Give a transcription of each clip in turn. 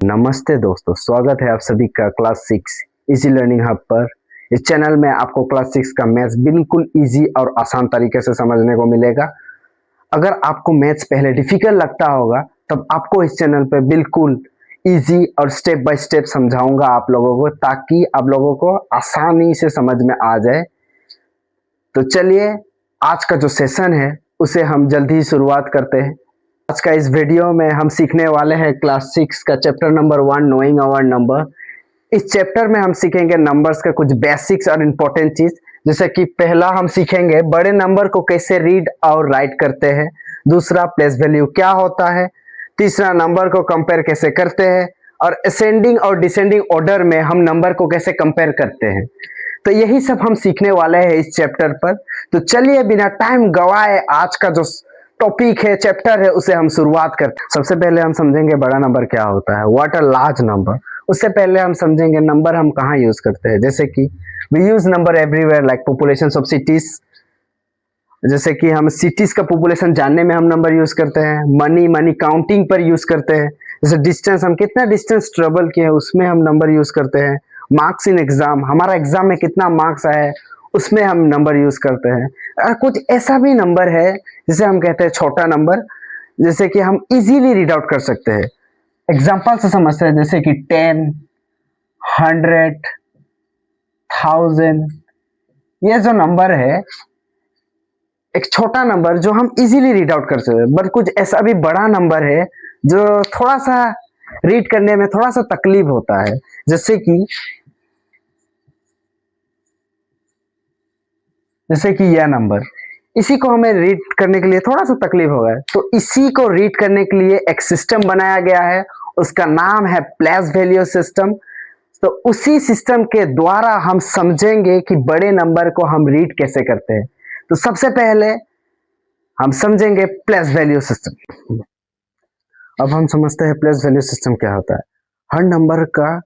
नमस्ते दोस्तों, स्वागत है आप सभी का क्लास 6 इजी लर्निंग हब पर। इस चैनल में आपको क्लास 6 का मैथ्स बिल्कुल इजी और आसान तरीके से समझने को मिलेगा। अगर आपको मैथ्स पहले डिफिकल्ट लगता होगा तब आपको इस चैनल पे बिल्कुल इजी और स्टेप बाय स्टेप समझाऊंगा आप लोगों को, ताकि आप लोगों को आसानी से समझ में आ जाए। तो चलिए आज का जो सेशन है उसे हम जल्दी ही शुरुआत करते हैं। आज का इस वीडियो में हम सीखने वाले हैं क्लास 6 का chapter number 1 knowing our number. इस चैप्टर में हम सीखेंगे नंबर्स के कुछ बेसिक्स और इम्पोर्टेंट चीज, जैसे कि पहला हम सीखेंगे बड़े नंबर को कैसे रीड और राइट करते हैं, दूसरा प्लेस वैल्यू क्या होता है, तीसरा नंबर को कंपेयर कैसे करते हैं, और असेंडिंग और डिसेंडिंग ऑर्डर में हम नंबर को कैसे कंपेयर करते हैं। तो यही सब हम सीखने वाले हैं इस चैप्टर पर। तो चलिए बिना टाइम गवाए आज का जो टॉपिक है, चैप्टर है, उसे हम शुरुआत करते हैं। सबसे पहले हम समझेंगे बड़ा नंबर क्या होता है, व्हाट अ लार्ज नंबर। उससे पहले हम समझेंगे नंबर हम कहाँ यूज करते हैं, जैसे कि we use number everywhere like population of cities. जैसे कि हम सिटीज का पॉपुलेशन जानने में हम नंबर यूज करते हैं। मनी काउंटिंग पर यूज करते हैं। जैसे डिस्टेंस, हम कितना डिस्टेंस ट्रेवल किए हैं उसमें हम नंबर यूज करते हैं। मार्क्स इन एग्जाम, हमारा एग्जाम में कितना मार्क्स आया है उसमें हम नंबर यूज करते हैं। कुछ ऐसा भी नंबर है जिसे हम कहते हैं छोटा नंबर, जैसे कि हम इजीली रीड आउट कर सकते हैं। एग्जाम्पल से समझते हैं, जैसे कि 10, 100, 1000। ये जो नंबर है एक छोटा नंबर जो हम इजीली रीड आउट कर सकते हैं। बट कुछ ऐसा भी बड़ा नंबर है जो थोड़ा सा रीड करने में थोड़ा सा तकलीफ होता है, जैसे कि यह नंबर, इसी को हमें रीड करने के लिए थोड़ा सा तकलीफ होगा। तो इसी को रीड करने के लिए एक सिस्टम बनाया गया है, उसका नाम है प्लेस वैल्यू सिस्टम। तो उसी सिस्टम के द्वारा हम समझेंगे कि बड़े नंबर को हम रीड कैसे करते हैं। तो सबसे पहले हम समझेंगे प्लेस वैल्यू सिस्टम। अब हम समझते हैं प्लेस वैल्यू सिस्टम क्या होता है। हर नंबर का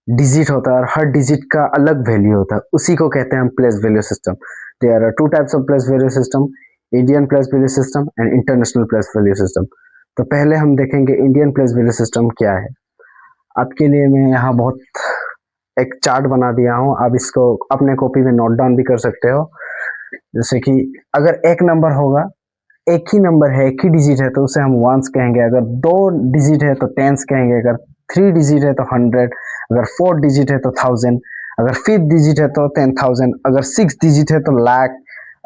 डिजिट होता है और हर डिजिट का अलग वैल्यू होता है, उसी को कहते हैं हम place value system. There are two types of place value system, Indian place value system and international place value system. तो पहले हम देखेंगे इंडियन प्लेस वैल्यू सिस्टम क्या है। आपके लिए मैं यहाँ बहुत एक चार्ट बना दिया हूँ, आप इसको अपने कॉपी में नोट डाउन भी कर सकते हो। जैसे कि अगर एक नंबर होगा, एक ही नंबर है, एक ही डिजिट है, तो उसे हम वंस कहेंगे। अगर 2 डिजिट है तो टेंस कहेंगे। अगर 3 डिजिट है तो 100, अगर 4 डिजिट है तो 1000, अगर 5th डिजिट है तो 10,000, अगर 6 डिजिट है तो लाख,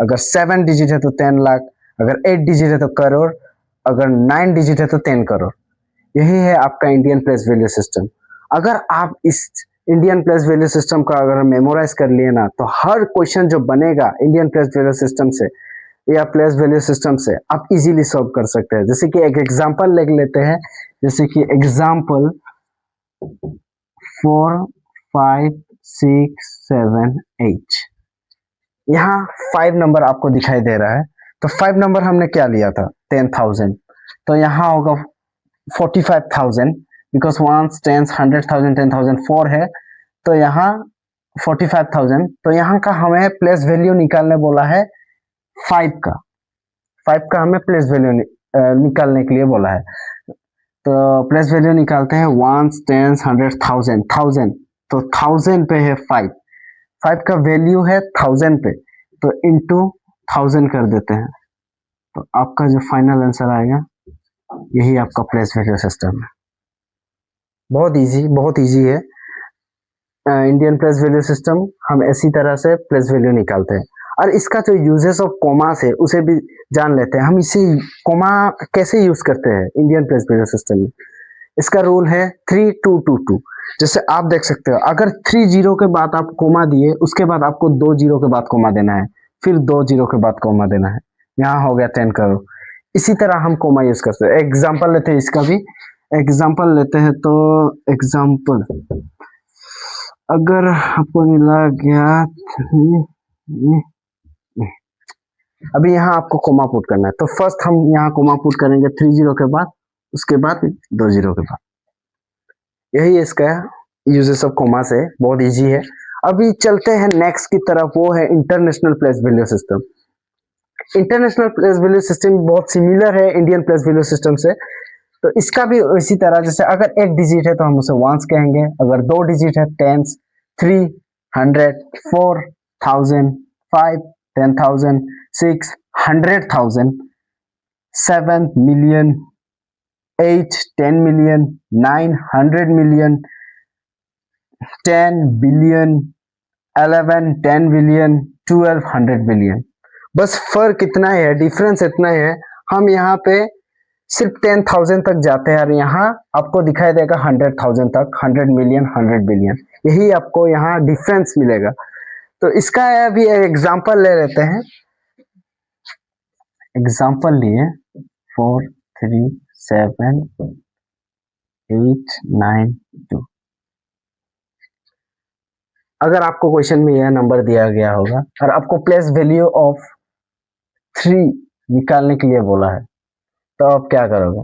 अगर 7 डिजिट है तो 10 लाख, अगर 8 डिजिट है तो करोड़, अगर 9 डिजिट है तो 10 करोड़। यही है आपका इंडियन प्लेस वैल्यू सिस्टम। अगर आप इस इंडियन प्लेस वैल्यू सिस्टम का अगर मेमोराइज कर लिए ना, तो हर क्वेश्चन जो बनेगा इंडियन प्लेस वैल्यू सिस्टम से या प्लेस वैल्यू सिस्टम से आप इजीली सॉल्व कर सकते हैं। जैसे कि एक एग्जांपल ले लेते हैं, जैसे कि एग्जांपल 4, 5, 6, 7, 8। यहाँ 5 नंबर आपको दिखाई दे रहा है। तो 5 नंबर हमने क्या लिया था, 10,000। तो यहाँ होगा 45,000, बिकॉज 1, 10, 100,000, 10,000 4 है, तो यहाँ 45,000। तो यहाँ का हमें प्लेस वैल्यू निकालने बोला है 5 का। 5 का हमें प्लेस वैल्यू निकालने के लिए बोला है। तो प्लेस वैल्यू निकालते हैं 1, 10, 100, 1000। तो 1000 पे है 5, 5 का वैल्यू है 1000 पे, तो इंटू 1000 कर देते हैं। तो आपका जो फाइनल आंसर आएगा यही आपका प्लेस वैल्यू सिस्टम है। बहुत इजी है। इंडियन प्लेस वैल्यू सिस्टम हम इसी तरह से प्लेस वैल्यू निकालते हैं। और इसका जो यूजेस ऑफ कोमास है उसे भी जान लेते हैं। हम इसे कोमा कैसे यूज करते हैं इंडियन प्लेस वैल्यू सिस्टम में। इसका रूल है 3-2-2-2। जैसे आप देख सकते हो, अगर 3 जीरो के बाद आप कोमा दिए, उसके बाद आपको 2 जीरो के बाद कोमा देना है, फिर 2 जीरो के बाद कोमा देना है। यहाँ हो गया 10 करोड़। इसी तरह हम कोमा यूज करते हैं। एग्जाम्पल लेते हैं, इसका भी एग्जाम्पल लेते हैं। तो एग्जाम्पल अगर आपको मिला गया, अभी यहाँ आपको कोमा पुट करना है, तो फर्स्ट हम यहाँ कोमा पुट करेंगे 3 जीरो के बाद, उसके बाद 2 जीरो के बाद। यही इसका यूजेस ऑफ कोमा से, बहुत इजी है। अभी चलते हैं नेक्स्ट की तरफ, वो है international place value system. International place value system बहुत सिमिलर है इंडियन प्लेस वैल्यू सिस्टम से। तो इसका भी इसी तरह, जैसे अगर एक डिजिट है तो हम उसे वंस कहेंगे, अगर दो डिजिट है tense, 3, 100, 4, 1000, 5, 10,000, 6, 100,000, 7 million, 8, 10 million, 9, 100 million, 10 billion, 11, 10 billion, 12, 100 billion। बस फर्क इतना ही है, डिफरेंस इतना ही है, हम यहाँ पे सिर्फ 10,000 तक जाते हैं और यहाँ आपको दिखाई देगा 100,000 तक, 100 मिलियन, 100 बिलियन, यही आपको यहाँ डिफरेंस मिलेगा। तो इसका अभी एग्जांपल ले लेते हैं। एग्जांपल लिए 4, 3, 7, 8, 9, 2। अगर आपको क्वेश्चन में यह नंबर दिया गया होगा और आपको प्लेस वैल्यू ऑफ 3 निकालने के लिए बोला है, तो आप क्या करोगे?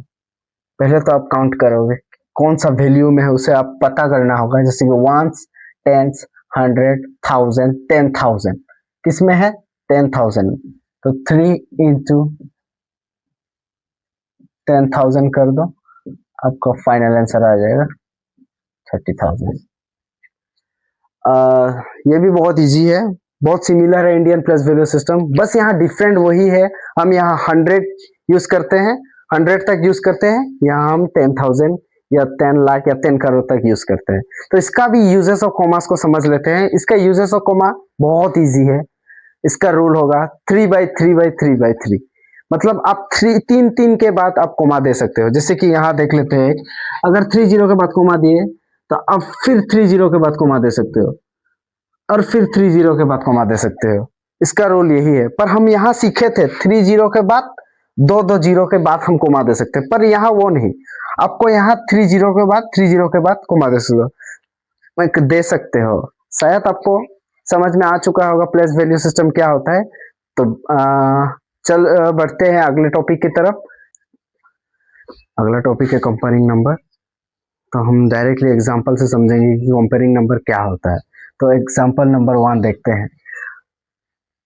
पहले तो आप काउंट करोगे कौन सा वैल्यू में है, उसे आप पता करना होगा। जैसे कि वंस, टेंस, 100, 1000, 10,000, किस में है? 10,000। तो 3 इंटू 10,000 कर दो, आपका फाइनल आंसर आ जाएगा 30,000। ये भी बहुत इजी है, बहुत सिमिलर है इंडियन प्लेस वैल्यू सिस्टम, बस यहाँ डिफरेंट वही है, हम यहाँ 100 यूज करते हैं, 100 तक यूज करते हैं, यहाँ हम 10,000 या 10 लाख या 10 करोड़ तक यूज करते हैं। तो इसका भी यूजेस ऑफ कॉमास को समझ लेते हैं। इसका यूजेस ऑफ कॉमा बहुत इजी है। इसका रूल होगा 3/3/3/3, मतलब आप 3 के बाद आप कोमा दे सकते हो। जैसे कि यहाँ देख लेते हैं, अगर 3 0 के बाद कोमा दिए तो आप फिर 3 0 के बाद कोमा दे सकते हो और फिर 3 0 के बाद कोमा दे सकते हो। इसका रूल यही है, पर हम यहाँ सीखे थे 3 0 के बाद 2 0 के बाद हम कोमा दे सकते हैं, पर यहाँ वो नहीं, आपको यहाँ 3 0 के बाद 3 0 के बाद कोमा दे सकते हो। शायद आपको समझ में आ चुका होगा प्लेस वैल्यू सिस्टम क्या होता है। तो चल बढ़ते हैं अगले टॉपिक की तरफ। अगला टॉपिक है कंपेयरिंग नंबर। तो हम डायरेक्टली एग्जांपल से समझेंगे कि कंपेयरिंग नंबर क्या होता है। तो एग्जांपल नंबर 1 देखते हैं।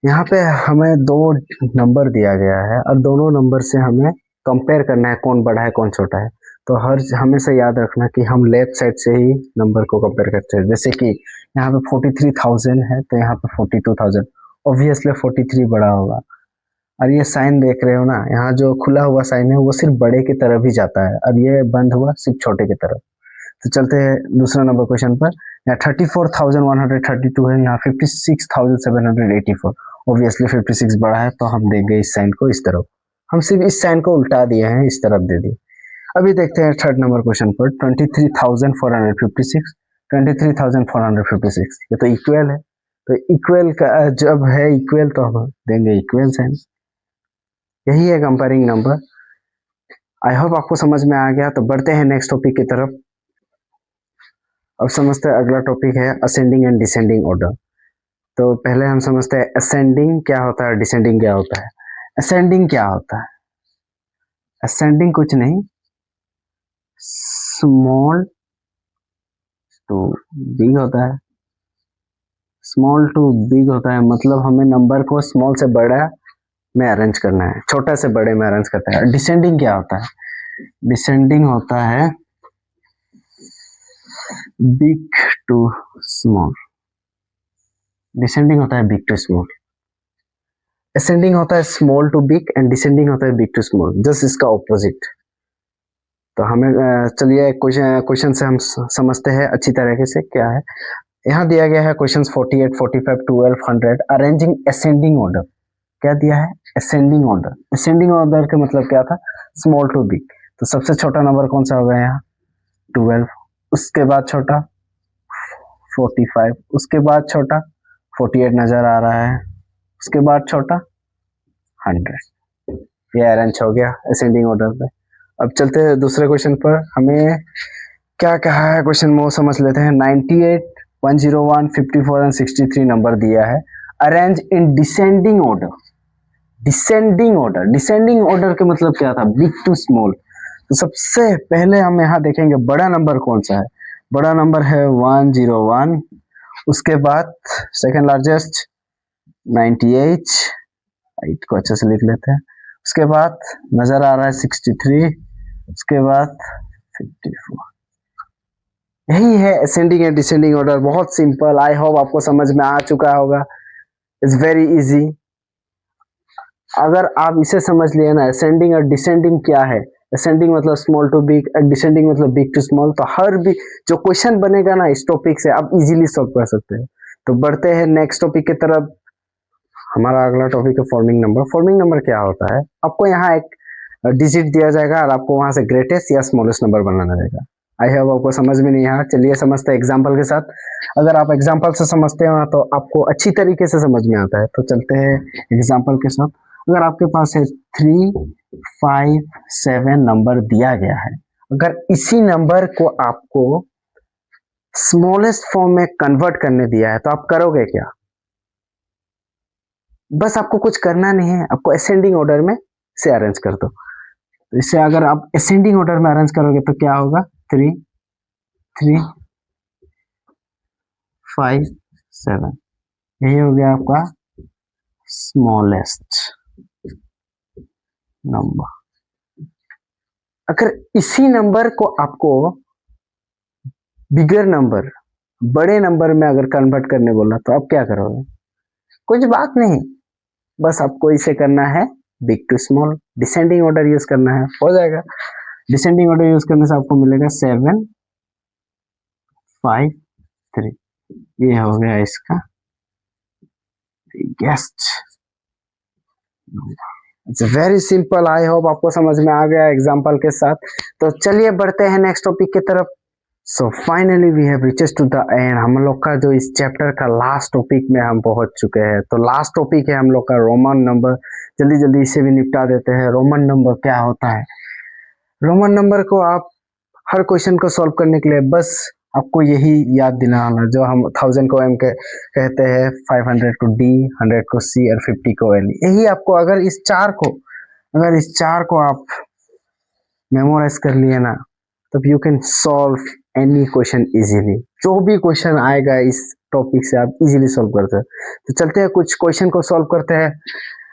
यहाँ पे हमें 2 नंबर दिया गया है और दोनों नंबर से हमें कंपेयर करना है कौन बड़ा है कौन छोटा है। तो हमेशा याद रखना कि हम लेफ्ट साइड से ही नंबर को कंपेयर करते हैं। जैसे कि यहाँ पे 43,000 है तो यहाँ पे 42,000, ऑब्वियसली 43 बड़ा होगा। और ये साइन देख रहे हो ना, यहाँ जो खुला हुआ साइन है वो सिर्फ बड़े की तरफ ही जाता है और ये बंद हुआ सिर्फ छोटे की तरफ। तो चलते हैं दूसरा नंबर क्वेश्चन पर। यहाँ 34,132 है, यहाँ 56,784, ऑब्वियसली 56 बड़ा है तो हम देंगे इस साइन को इस तरफ। हम सिर्फ इस साइन को उल्टा दिए हैं, इस तरफ दे दिए। अभी देखते हैं थर्ड नंबर क्वेश्चन पर। 23,456, 23,456, ये तो इक्वल है। तो इक्वल का जब है इक्वल तो हम देंगे इक्वल साइन। यही है कंपेयरिंग नंबर। आई होप आपको समझ में आ गया। तो बढ़ते हैं नेक्स्ट टॉपिक की तरफ। अब समझते हैं अगला टॉपिक है असेंडिंग एंड डिसेंडिंग ऑर्डर। तो पहले हम समझते हैं असेंडिंग क्या होता है, डिसेंडिंग क्या होता है। असेंडिंग क्या होता है? असेंडिंग कुछ नहीं, स्मॉल टू बिग होता है। स्मॉल टू बिग होता है मतलब हमें नंबर को स्मॉल से बड़ा में अरेंज करना है, छोटा से बड़े में अरेंज करता है। डिसेंडिंग क्या होता है? डिसेंडिंग होता है बिग टू स्मॉल। डिसेंडिंग होता है बिग टू स्मॉल। असेंडिंग होता है small to big and descending होता है बिग टू स्मॉल, जस्ट इसका ऑपोजिट। तो हमें चलिए क्वेश्चन से हम समझते हैं अच्छी तरीके से क्या है। यहाँ दिया गया है क्वेश्चन 48, 45, 12, 100 अरेंजिंग असेंडिंग ऑर्डर। क्या दिया है? Ascending order. असेंडिंग ऑर्डर का मतलब क्या था? Small to big. तो सबसे छोटा नंबर कौन सा होगा यहाँ? 12। उसके बाद छोटा 45, उसके बाद छोटा 48 नजर आ रहा है, उसके बाद छोटा 100। ये अरेंज हो गया असेंडिंग ऑर्डर पे। अब चलते हैं दूसरे क्वेश्चन पर। हमें क्या कहा है क्वेश्चन में वो समझ लेते हैं। 98, 101, 54 एंड 63 नंबर दिया है। Arrange in descending order. Descending order, descending order का मतलब क्या था? Big to small. तो सबसे पहले हम यहाँ देखेंगे बड़ा नंबर कौन सा है। बड़ा नंबर है 101, उसके बाद सेकंड लार्जेस्ट 98 को अच्छे से लिख लेते हैं। उसके बाद नजर आ रहा है 63, उसके बाद 54। यही है असेंडिंग एंड डिसेंडिंग ऑर्डर। बहुत सिंपल, आई होप आपको समझ में आ चुका होगा। It's very easy. अगर आप इसे समझ लिए ना, असेंडिंग और डिसेंडिंग क्या है, असेंडिंग मतलब स्मॉल टू बिग और डिसेंडिंग मतलब बिग टू स्मॉल, तो हर भी जो क्वेश्चन बनेगा ना इस टॉपिक से आप इजीली सॉल्व कर सकते हैं। तो बढ़ते हैं नेक्स्ट टॉपिक की तरफ। हमारा अगला टॉपिक है फॉर्मिंग नंबर। फॉर्मिंग नंबर क्या होता है, आपको यहाँ एक डिजिट दिया जाएगा और आपको वहां से ग्रेटेस्ट या स्मॉलेस्ट नंबर बनाना रहेगा। आई होप आपको समझ में नहीं आया। चलिए समझते हैं एग्जाम्पल के साथ। अगर आप एग्जाम्पल से समझते हो तो आपको अच्छी तरीके से समझ में आता है। तो चलते हैं एग्जाम्पल के साथ। अगर आपके पास है 3, 5, 7 नंबर दिया गया है, अगर इसी नंबर को आपको स्मॉलेस्ट फॉर्म में कन्वर्ट करने दिया है तो आप करोगे क्या? बस आपको कुछ करना नहीं है, आपको असेंडिंग ऑर्डर में से अरेंज कर दो। तो इसे अगर आप असेंडिंग ऑर्डर में अरेंज करोगे तो क्या होगा? 3, 3, 5, 7, यही हो गया आपका स्मॉलेस्ट नंबर। अगर इसी नंबर को आपको बिगर नंबर, बड़े नंबर में अगर कन्वर्ट करने बोला तो आप क्या करोगे? कुछ बात नहीं, बस आपको इसे करना है big to small, descending order use करना है, हो जाएगा। डिसेंडिंग ऑर्डर यूज करने से आपको मिलेगा 7, 5, 3। ये हो गया इसका biggest. It's very simple. I hope आपको समझ में आ गया एग्जांपल के साथ। तो चलिए बढ़ते हैं नेक्स्ट टॉपिक की तरफ। So finally we have reaches to the end. हम लोग का जो इस चैप्टर का लास्ट टॉपिक में हम पहुंच चुके हैं। तो लास्ट टॉपिक है हम लोग का रोमन नंबर। जल्दी जल्दी इसे भी निपटा देते हैं। रोमन नंबर क्या होता है? रोमन नंबर को आप हर क्वेश्चन को सॉल्व करने के लिए बस आपको यही याद दिलाना, जो हम 1000 को M कहते हैं, 500 को D, 100 को C और 50 को L। यही आपको अगर इस चार को आप मेमोराइज कर लिए ना, तब you can solve any question easily. जो भी क्वेश्चन आएगा इस टॉपिक से आप इजीली सॉल्व करते हैं। तो चलते हैं कुछ क्वेश्चन को सॉल्व करते हैं।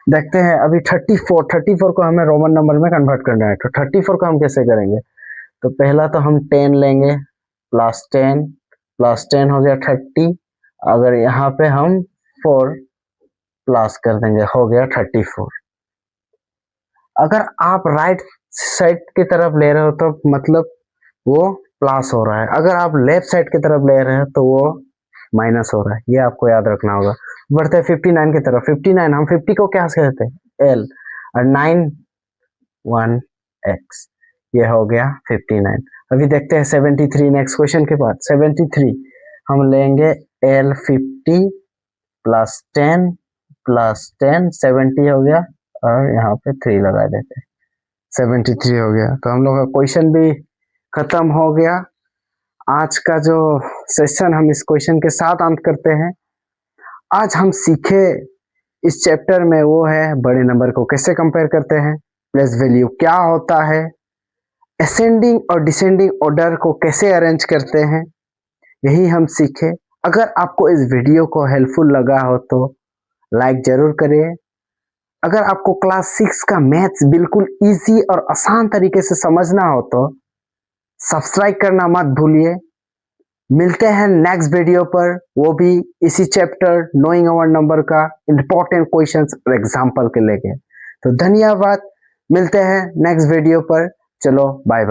देखते हैं अभी 34 को हमें रोमन नंबर में कन्वर्ट करना है। तो 34 को हम कैसे करेंगे? तो पहला तो हम 10 लेंगे, प्लस 10 हो गया 30। अगर यहाँ पे हम 4 प्लस कर देंगे, हो गया 34। अगर आप राइट साइड की तरफ ले रहे हो तो मतलब वो प्लस हो रहा है, अगर आप लेफ्ट साइड की तरफ ले रहे हैं तो वो माइनस हो रहा है। ये आपको याद रखना होगा। बढ़ते हैं 59 की तरफ। 59 हम 50 को क्या कहते हैं? L, और 9 1x। ये हो गया 59। अभी देखते हैं 73 नेक्स्ट क्वेश्चन के बाद। 73 हम लेंगे L 50 प्लस 10 प्लस 10, 70 हो गया और यहाँ पे 3 लगा देते हैं, 73 हो गया। तो हम लोग का क्वेश्चन भी खत्म हो गया। आज का जो सेशन हम इस क्वेश्चन के साथ अंत करते हैं। आज हम सीखे इस चैप्टर में वो है बड़े नंबर को कैसे कंपेयर करते हैं, प्लेस वैल्यू क्या होता है, असेंडिंग और डिसेंडिंग ऑर्डर को कैसे अरेंज करते हैं, यही हम सीखे। अगर आपको इस वीडियो को हेल्पफुल लगा हो तो लाइक जरूर करिए। अगर आपको क्लास 6 का मैथ्स बिल्कुल इजी और आसान तरीके से समझना हो तो सब्सक्राइब करना मत भूलिए। मिलते हैं नेक्स्ट वीडियो पर, वो भी इसी चैप्टर नोइंग अवर नंबर का इंपॉर्टेंट क्वेश्चंस और एग्जांपल के लेके। तो धन्यवाद, मिलते हैं नेक्स्ट वीडियो पर। चलो बाय बाय।